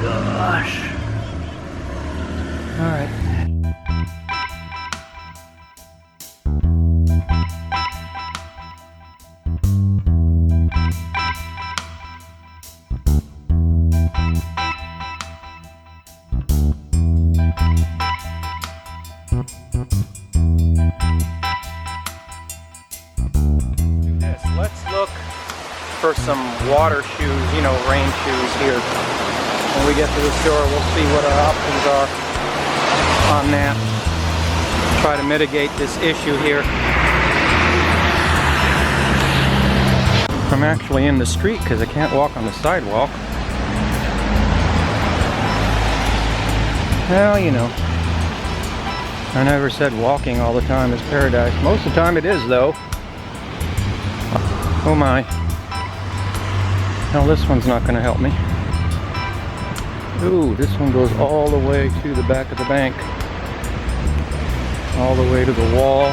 gosh. All right. Let's look for some water shoes, you know, rain shoes here. When we get to the store, we'll see what our options are on that. Try to mitigate this issue here. I'm actually in the street because I can't walk on the sidewalk. Well, you know, I never said walking all the time is paradise. Most of the time it is, though. Oh my. No, this one's not going to help me. Ooh, this one goes all the way to the back of the bank. All the way to the wall.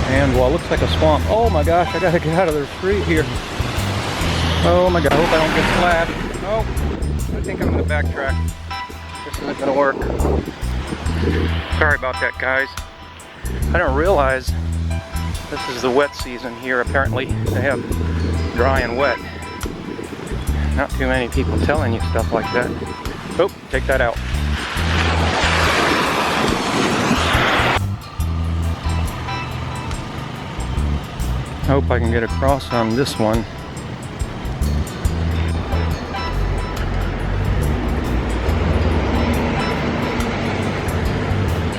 And, well, it looks like a swamp. Oh my gosh, I gotta get out of the street here. Oh my god, I hope I don't get splashed. Oh, I think I'm gonna backtrack. This isn't gonna work. Sorry about that, guys. I didn't realize this is the wet season here. Apparently they have dry and wet. Not too many people telling you stuff like that. Oh, take that out. Hope I can get across on this one.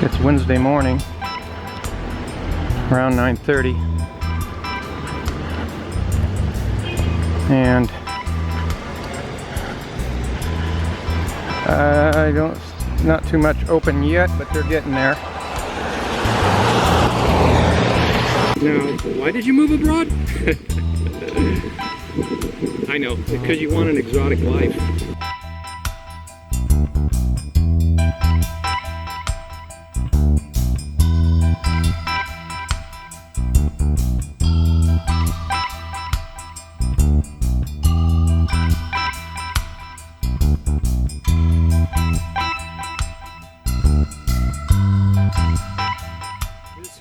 It's Wednesday morning, around 9:30, and not too much open yet, but they're getting there. Now, why did you move abroad? I know, because you want an exotic life.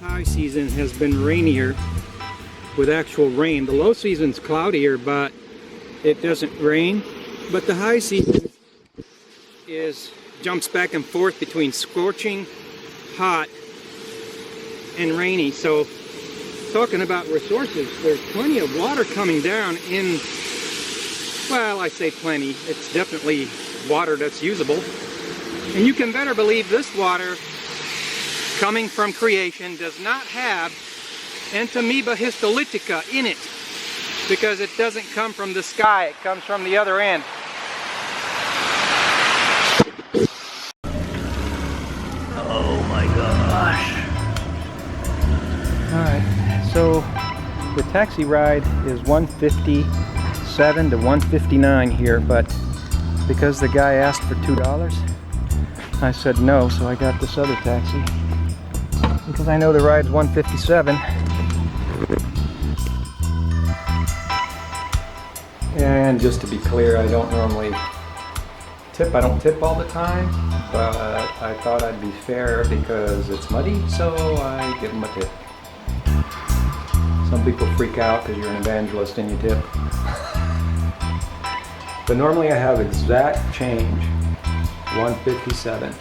High season has been rainier with actual rain. The low season's cloudier, but it doesn't rain. But the high season jumps back and forth between scorching, hot, and rainy. So talking about resources, there's plenty of water coming down in, well, I say plenty. It's definitely water that's usable. And you can better believe this water coming from creation does not have Entamoeba histolytica in it, because it doesn't come from the sky, it comes from the other end. Oh my gosh. Alright, so the taxi ride is $157 to $159 here, but because the guy asked for $2, I said no, so I got this other taxi. Because I know the ride's $157. And just to be clear, I don't normally tip. I don't tip all the time, but I thought I'd be fair because it's muddy, so I give them a tip. Some people freak out because you're an evangelist and you tip. But normally I have exact change, $157.